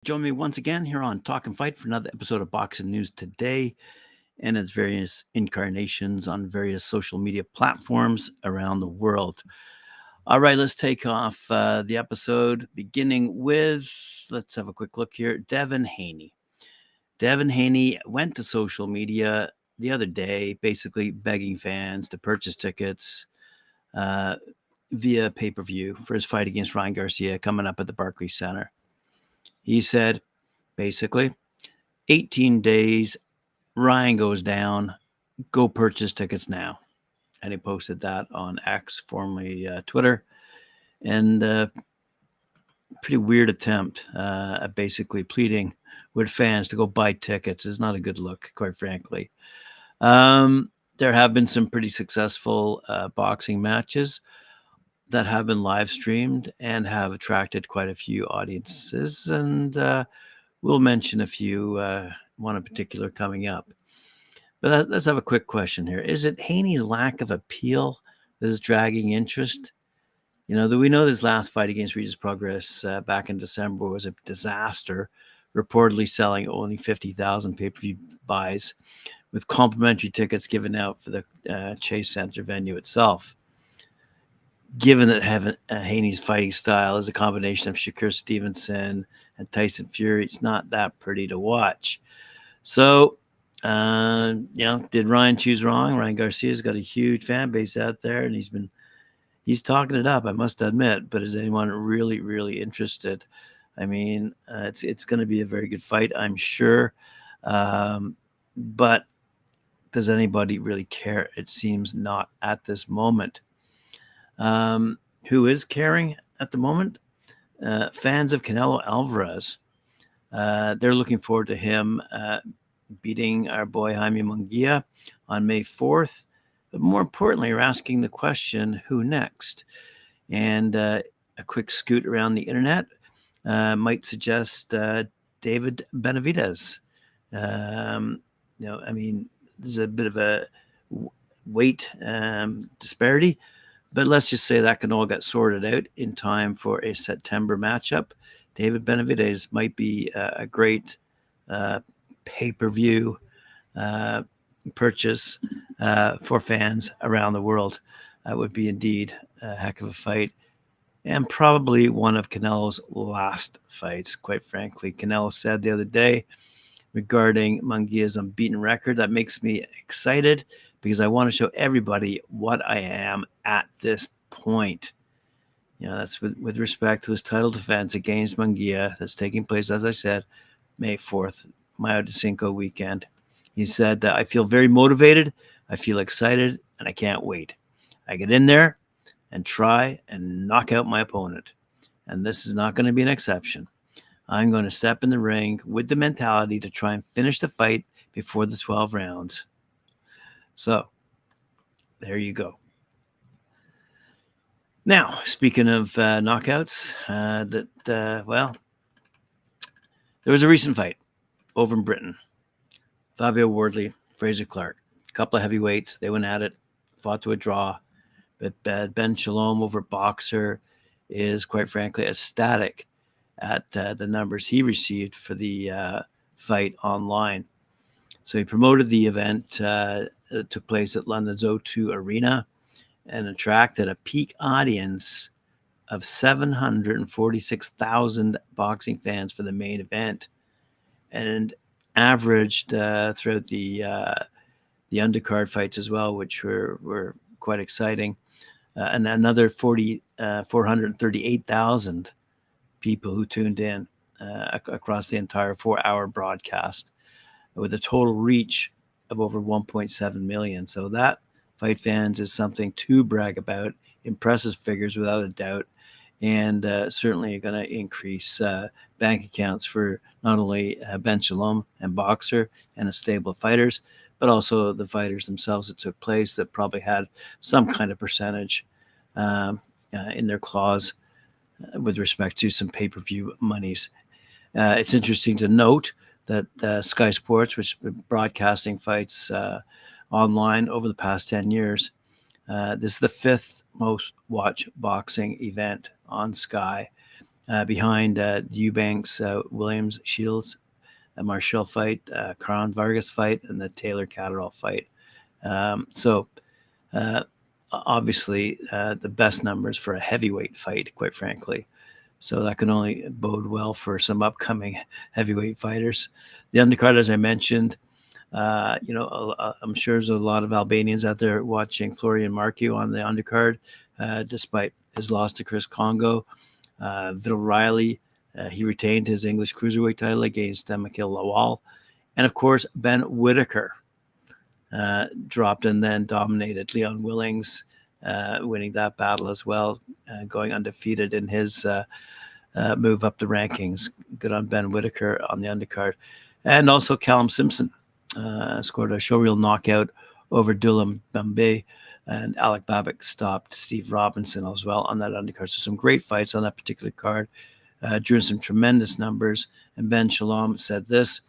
Join me once again here on Talk and Fight for another episode of Boxing News Today and its various incarnations on various social media platforms around the world. All right, let's take off the episode beginning with, let's have a quick look here, Devin Haney. Devin Haney went to social media the other day, basically begging fans to purchase tickets uh, via pay-per-view for his fight against Ryan Garcia coming up at the Barclays Center. He said, basically, 18 days, Ryan goes down, go purchase tickets now. And he posted that on X, formerly Twitter. And pretty weird attempt at basically pleading with fans to go buy tickets is not a good look, quite frankly. There have been some pretty successful boxing matches that have been live streamed and have attracted quite a few audiences. And we'll mention a few, one in particular coming up. But let's have a quick question here. Is it Haney's lack of appeal that is dragging interest? We know this last fight against Regis Progress back in December was a disaster, reportedly selling only 50,000 pay-per-view buys, with complimentary tickets given out for the Chase Center venue itself. Given that Haney's fighting style is a combination of Shakur Stevenson and Tyson Fury, it's not that pretty to watch. So, did Ryan choose wrong? Ryan Garcia's got a huge fan base out there, and he's talking it up, I must admit. But is anyone really, really interested? I mean, it's going to be a very good fight, I'm sure. But does anybody really care? It seems not at this moment. Who is caring at the moment? Fans of Canelo Alvarez. They're looking forward to him beating our boy Jaime Munguia on May 4th. But more importantly, are asking the question, who next? And a quick scoot around the internet might suggest David Benavidez. There's a bit of a weight disparity, but let's just say that can all get sorted out in time for a September matchup. David Benavidez might be a great pay-per-view purchase for fans around the world. That would be indeed a heck of a fight, and probably one of Canelo's last fights, quite frankly. Canelo said the other day regarding Munguia's unbeaten record, that makes me excited because I want to show everybody what I am at this point. That's with respect to his title defense against Munguia that's taking place, as I said, May 4th, Mayo de Cinco weekend. He said, I feel very motivated, I feel excited, and I can't wait. I get in there and try and knock out my opponent. And this is not going to be an exception. I'm going to step in the ring with the mentality to try and finish the fight before the 12 rounds. So, there you go. Now, speaking of knockouts, there was a recent fight over in Britain. Fabio Wardley, Fraser Clark, a couple of heavyweights. They went at it, fought to a draw. But Ben Shalom over Boxer is, quite frankly, ecstatic at the numbers he received for the fight online. So he promoted the event that took place at London's O2 Arena and attracted a peak audience of 746,000 boxing fans for the main event, and averaged throughout the undercard fights as well, which were quite exciting, and another 438,000 people who tuned in across the entire 4-hour broadcast, with a total reach of over 1.7 million. So that, fight fans, is something to brag about. Impressive figures without a doubt, and certainly going to increase bank accounts for not only Ben Shalom and Boxer and a stable of fighters, but also the fighters themselves that took place that probably had some kind of percentage in their clause with respect to some pay-per-view monies. It's interesting to note that Sky Sports, which has been broadcasting fights online over the past 10 years, this is the 5th most watched boxing event on Sky. behind the Eubanks Williams Shields Marshall fight, Caron Vargas fight, and the Taylor Catterall fight. So obviously the best numbers for a heavyweight fight, quite frankly. So that can only bode well for some upcoming heavyweight fighters. The undercard, as I mentioned, I'm sure there's a lot of Albanians out there watching Florian Marcu on the undercard, despite his loss to Chris Congo. Vital Riley, he retained his English cruiserweight title against Mikhail Lawal. And of course, Ben Whittaker dropped and then dominated Leon Willings, winning that battle as well, going undefeated in his move up the rankings. Good on Ben Whittaker on the undercard. And also Callum Simpson scored a showreel knockout over Dulam Bambe, and Alec Babbitt stopped Steve Robinson as well on that undercard. So some great fights on that particular card, drew some tremendous numbers. And Ben Shalom said this: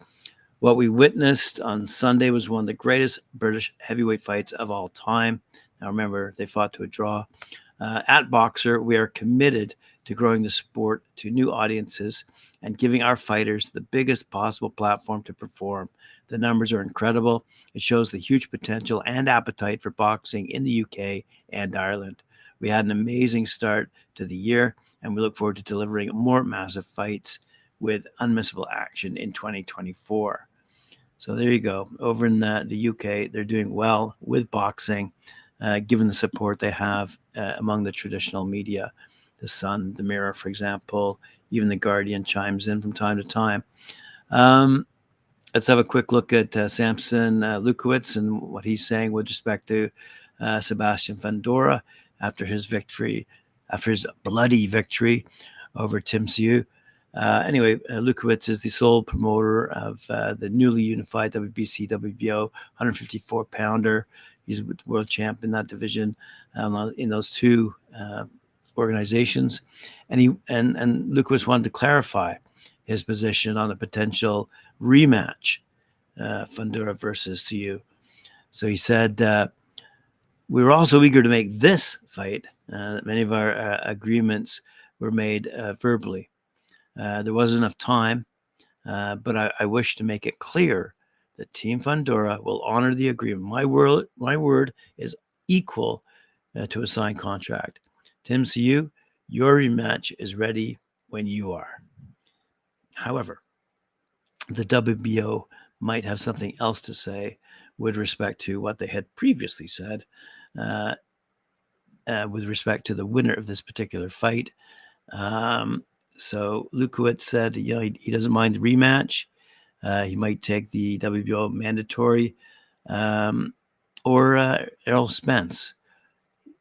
"What we witnessed on Sunday was one of the greatest British heavyweight fights of all time." Now remember, they fought to a draw. At Boxer, we are committed to growing the sport to new audiences and giving our fighters the biggest possible platform to perform. The numbers are incredible. It shows the huge potential and appetite for boxing in the UK and Ireland. We had an amazing start to the year, and we look forward to delivering more massive fights with unmissable action in 2024. So there you go. Over in the UK, they're doing well with boxing, given the support they have among the traditional media. The Sun, the Mirror, for example, even the Guardian chimes in from time to time. Let's have a quick look at Sampson Lewkowicz and what he's saying with respect to Sebastian Fundora after his bloody victory over Tim Tszyu. Lewkowicz is the sole promoter of the newly unified WBC WBO 154-pounder. He's world champ in that division in those two organizations, and Lewkowicz wanted to clarify his position on a potential rematch, Fundora versus Tszyu. So he said, "We were also eager to make this fight. Many of our agreements were made verbally. There wasn't enough time, but I wish to make it clear that Team Fundora will honor the agreement. My word is equal to a signed contract. Tim Tszyu, your rematch is ready when you are." However, the WBO might have something else to say with respect to what they had previously said with respect to the winner of this particular fight. So Lewkowicz said, he doesn't mind the rematch. He might take the WBO mandatory or Errol Spence.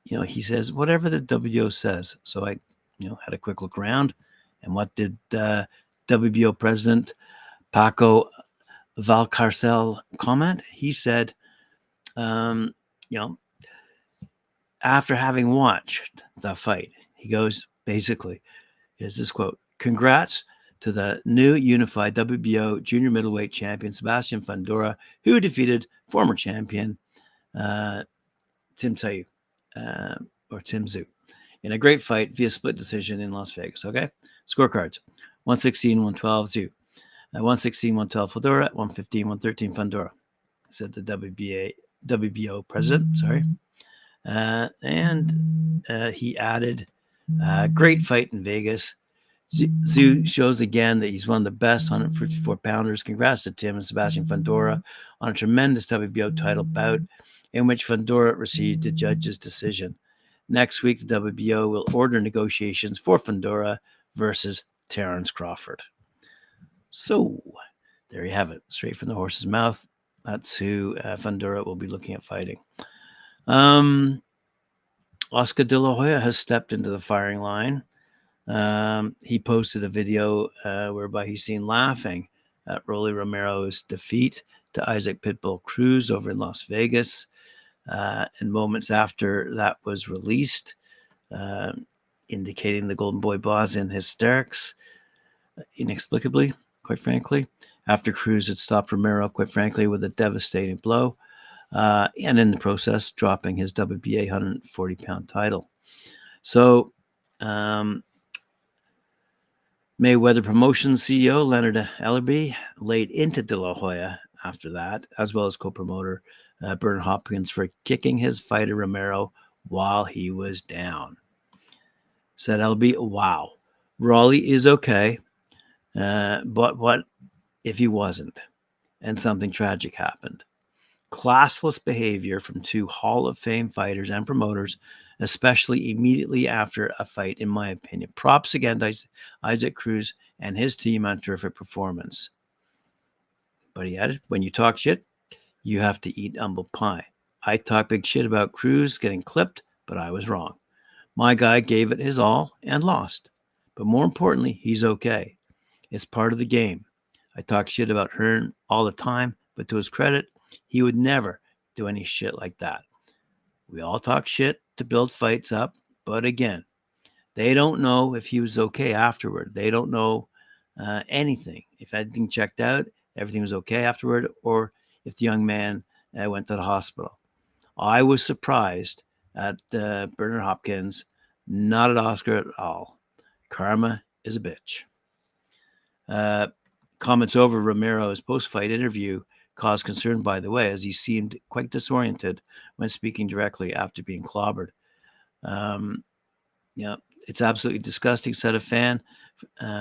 He says, whatever the WBO says. So I, had a quick look around, and what did WBO President Paco Valcarcel comment? He said, after having watched the fight, he goes, basically, here's this quote: "Congrats to the new unified WBO junior middleweight champion, Sebastian Fundora, who defeated former champion Tim Tszyu, in a great fight via split decision in Las Vegas." Okay, scorecards: 116-112 Tszyu, 116-112 Fundora, 115-113 Fundora, said the WBO president. Sorry, and he added, "Great fight in Vegas. Tszyu shows again that he's one of the best 154-pounders. Congrats to Tim and Sebastian Fundora on a tremendous WBO title bout in which Fundora received a judge's decision. Next week, the WBO will order negotiations for Fundora versus Terence Crawford." So there you have it, straight from the horse's mouth. That's who Fundora will be looking at fighting. Oscar De La Hoya has stepped into the firing line. He posted a video whereby he's seen laughing at Rolly Romero's defeat to Isaac Pitbull Cruz over in Las Vegas. And moments after that was released, indicating the Golden Boy Boss in hysterics, inexplicably, quite frankly, after Cruz had stopped Romero, quite frankly, with a devastating blow, and in the process, dropping his WBA 140-pound title. So, Mayweather Promotions CEO Leonard Ellerbe laid into De La Hoya after that, as well as co-promoter Bernard Hopkins for kicking his fighter Romero while he was down. Said Ellerbe, wow, Raleigh is okay, but what if he wasn't and something tragic happened? Classless behavior from two Hall of Fame fighters and promoters, especially immediately after a fight, in my opinion. Props again to Isaac Cruz and his team on terrific performance. But he added, when you talk shit, you have to eat humble pie. I talk big shit about Cruz getting clipped, but I was wrong. My guy gave it his all and lost. But more importantly, he's okay. It's part of the game. I talk shit about Hearn all the time, but to his credit, he would never do any shit like that. We all talk shit to build fights up, but again, they don't know if he was okay afterward. They don't know anything. If anything checked out, everything was okay afterward, or if the young man went to the hospital. I was surprised at Bernard Hopkins, not at Oscar at all. Karma is a bitch. Comments over Romero's post-fight interview caused concern, by the way, as he seemed quite disoriented when speaking directly after being clobbered. It's absolutely disgusting, said a fan.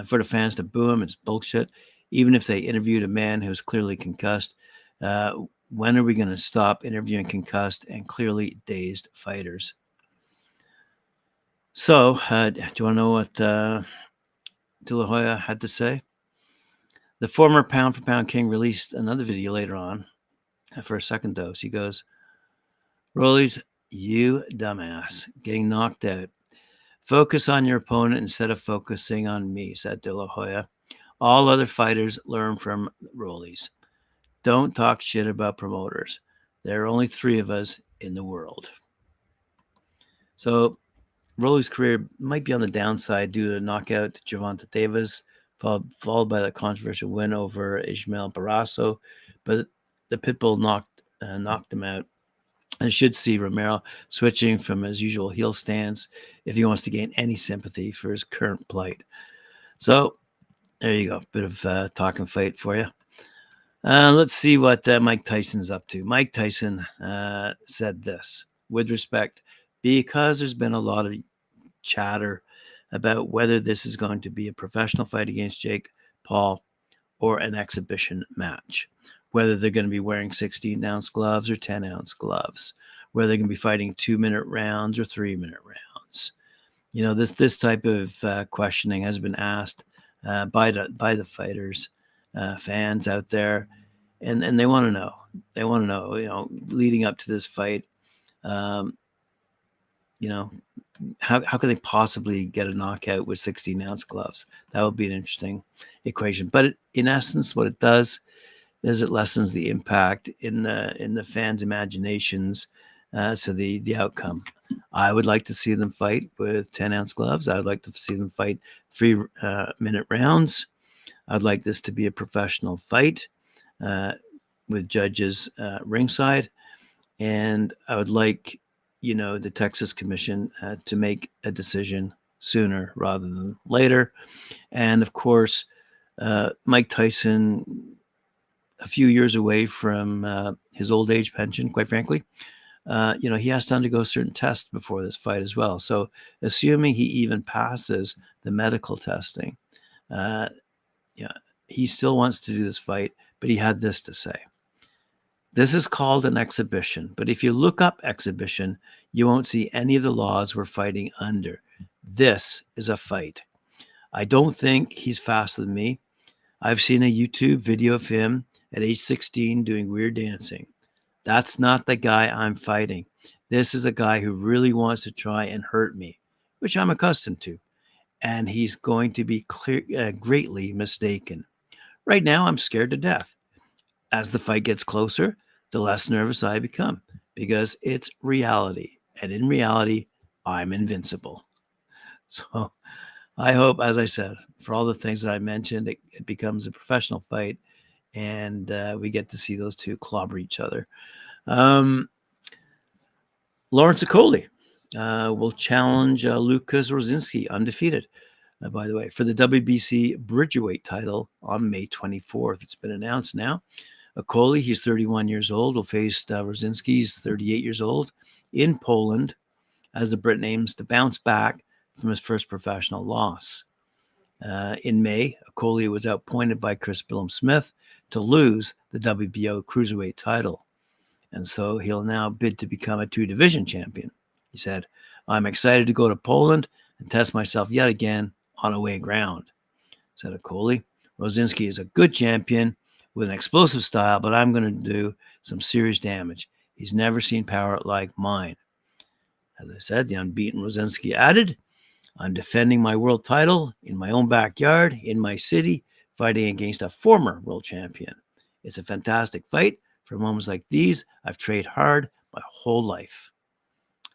For the fans to boo him, it's bullshit. Even if they interviewed a man who's clearly concussed, when are we going to stop interviewing concussed and clearly dazed fighters? So, do you want to know what De La Hoya had to say? The former pound-for-pound king released another video later on for a second dose. He goes, Rollies, you dumbass, getting knocked out. Focus on your opponent instead of focusing on me, said De La Hoya. All other fighters learn from Rollies. Don't talk shit about promoters. There are only 3 of us in the world. So Rollies' career might be on the downside due to a knockout to Gervonta Davis, followed by the controversial win over Ismael Barrasso, but the Pitbull knocked him out. And should see Romero switching from his usual heel stance if he wants to gain any sympathy for his current plight. So there you go, bit of talking fight for you. Let's see what Mike Tyson's up to. Mike Tyson said this, with respect, because there's been a lot of chatter about whether this is going to be a professional fight against Jake Paul or an exhibition match, whether they're going to be wearing 16-ounce gloves or 10-ounce gloves, whether they're going to be fighting 2-minute rounds or 3-minute rounds. You know, this type of questioning has been asked by the fighters, fans out there, and they want to know. They want to know, you know, leading up to this fight, you know, how could they possibly get a knockout with 16-ounce gloves? That would be an interesting equation. But in essence, what it does is it lessens the impact in the fans' imaginations. So the outcome. I would like to see them fight with 10-ounce gloves. I would like to see them fight 3-minute rounds. I'd like this to be a professional fight with judges ringside. And I would like, you know, the Texas Commission to make a decision sooner rather than later. And of course, Mike Tyson, a few years away from his old age pension, quite frankly, you know, he has to undergo certain tests before this fight as well. So assuming he even passes the medical testing, yeah, he still wants to do this fight, but he had this to say. This is called an exhibition, but if you look up exhibition, you won't see any of the laws we're fighting under. This is a fight. I don't think he's faster than me. I've seen a YouTube video of him at age 16 doing weird dancing. That's not the guy I'm fighting. This is a guy who really wants to try and hurt me, which I'm accustomed to. And he's going to be greatly mistaken. Right now, I'm scared to death. As the fight gets closer, the less nervous I become because it's reality. And in reality, I'm invincible. So I hope, as I said, for all the things that I mentioned, it becomes a professional fight and we get to see those two clobber each other. Lawrence Okoli will challenge Lukasz Rozanski, undefeated. by the way, for the WBC Bridgerweight title on May 24th. It's been announced now. Okolie, he's 31 years old, will face Rozanski, he's 38 years old, in Poland, as the Brit aims to bounce back from his first professional loss. In May, Okolie was outpointed by Chris Billum-Smith to lose the WBO Cruiserweight title. And so he'll now bid to become a two-division champion. He said, "I'm excited to go to Poland and test myself yet again on away ground," said Okolie. "Rozanski is a good champion with an explosive style, but I'm going to do some serious damage. He's never seen power like mine." As I said, the unbeaten Rozanski added, "I'm defending my world title in my own backyard, in my city, fighting against a former world champion. It's a fantastic fight. For moments like these, I've trained hard my whole life."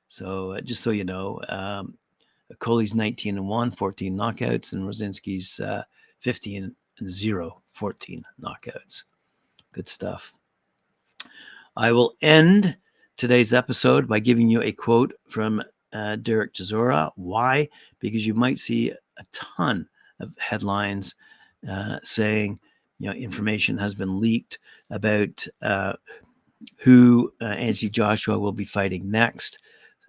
So just so you know, Okolie's 19-1, 14 knockouts, and Rozanski's 15-0, 14 knockouts. Good stuff. I will end today's episode by giving you a quote from Derek Chisora. Why? Because you might see a ton of headlines saying, information has been leaked about who Anthony Joshua will be fighting next.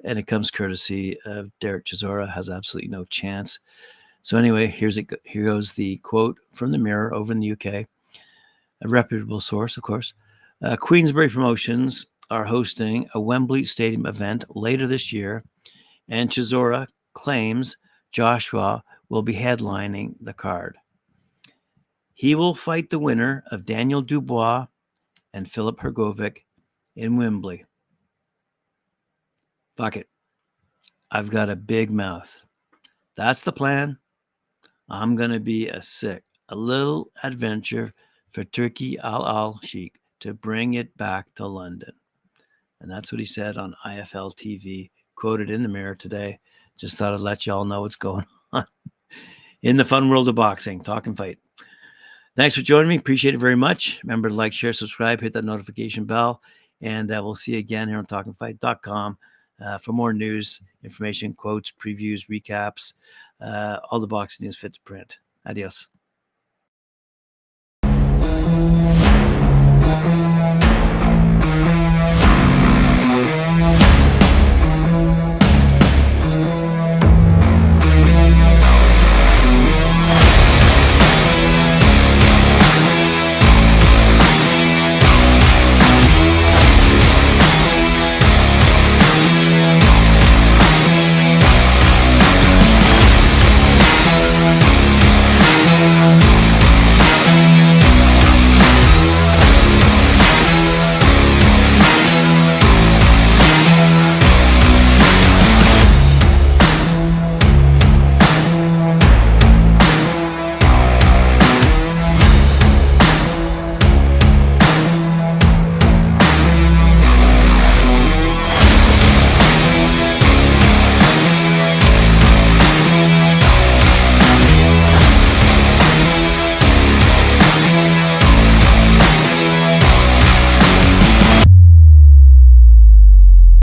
And it comes courtesy of Derek Chisora, has absolutely no chance. So anyway, here goes the quote from the Mirror over in the UK, a reputable source, of course. Queensberry Promotions are hosting a Wembley Stadium event later this year, and Chisora claims Joshua will be headlining the card. He will fight the winner of Daniel Dubois and Filip Hrgovic in Wembley. Fuck it. I've got a big mouth. That's the plan. I'm going to be a little adventure for Turki Al Sheikh to bring it back to London. And that's what he said on IFL TV, quoted in the Mirror today. Just thought I'd let y'all know what's going on in the fun world of boxing. Talk and fight. Thanks for joining me. Appreciate it very much. Remember to like, share, subscribe, hit that notification bell. And we'll see you again here on talkandfight.com for more news, information, quotes, previews, recaps, all the boxing news fit to print. Adios.